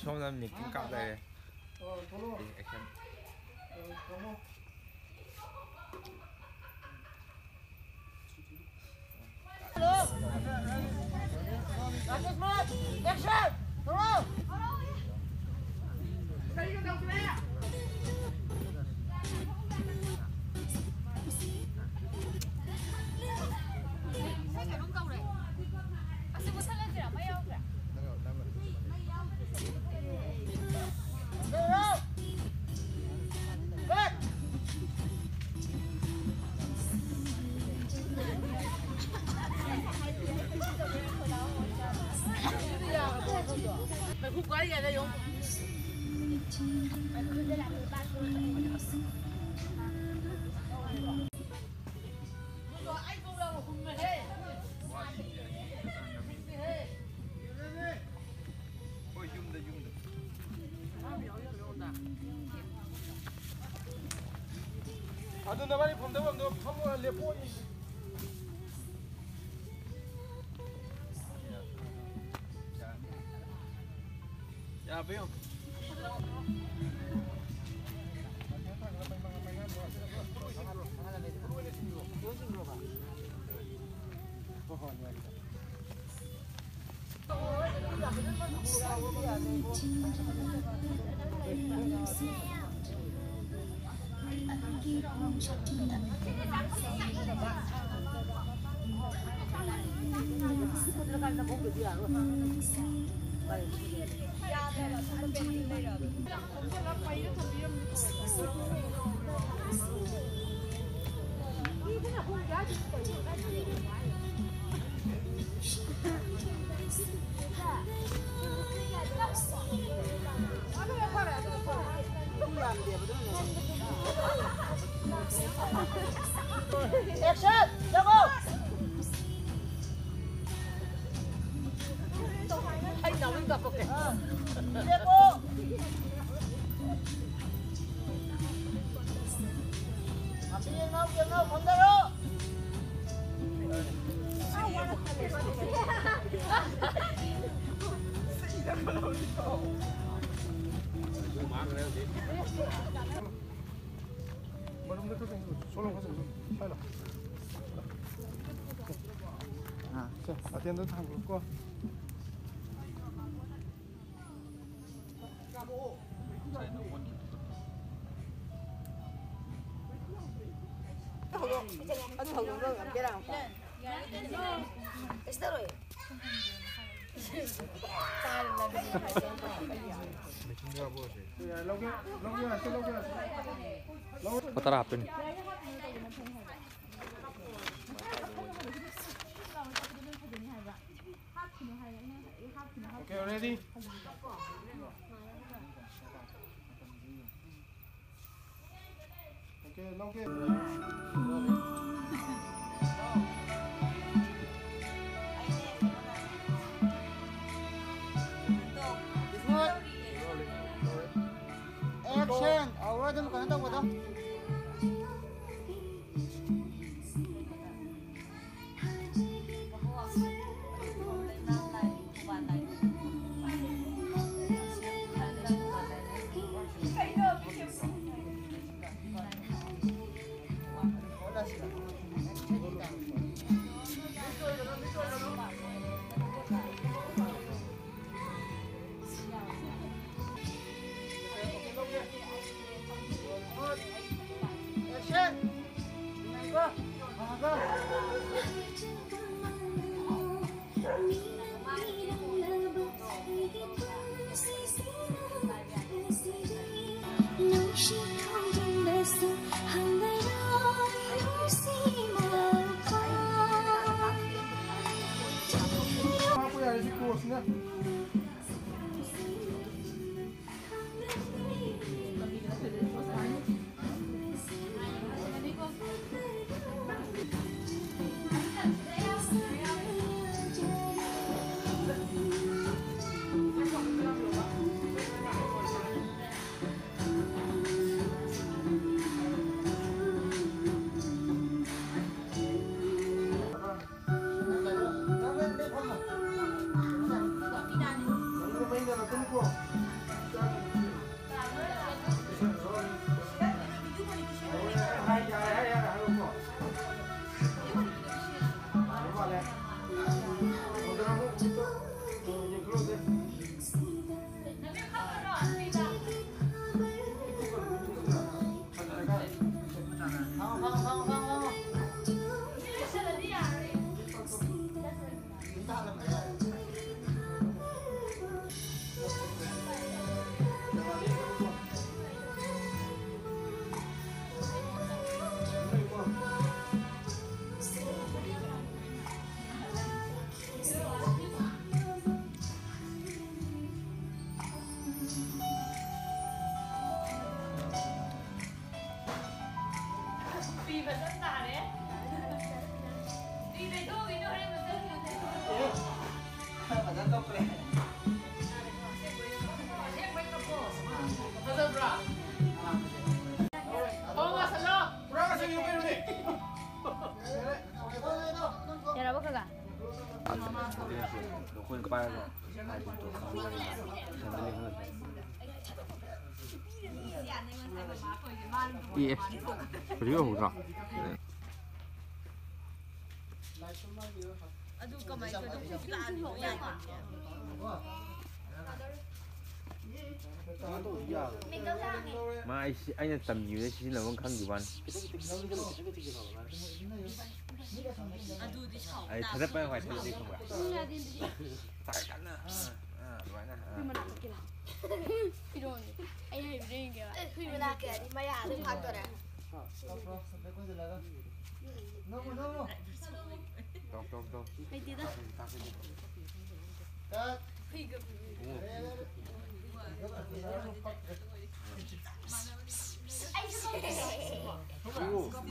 ชมน้ำนิกกินกับเลยแอคชั่น아들 나 빨리 봄 되면 너 한번 레포 야 배영 액션! 저거! 아이 나온다 꺾게. 레고! 앞에 나오게 건드려! 자, 아티엔드 한국 거. Foto apa nih? Okay, ready? Okay, okay. Action! Awal dulu kan tahu betul? Good. Era boca gà. Nó quên ba rồi. Hai con tổ không lên mà. Xem nó lên hơn. 예. 그리고 우선. Mà anh là tầm nhiều đấy, chỉ là con khăn gì bạn. Ai thật ra phải thật gì không ạ? Tại cắn à. Vậy nè. 이런. 아이 이런 게. Hüyüler geldi. Maya aldım haklara. Đâu. Ai đi đó.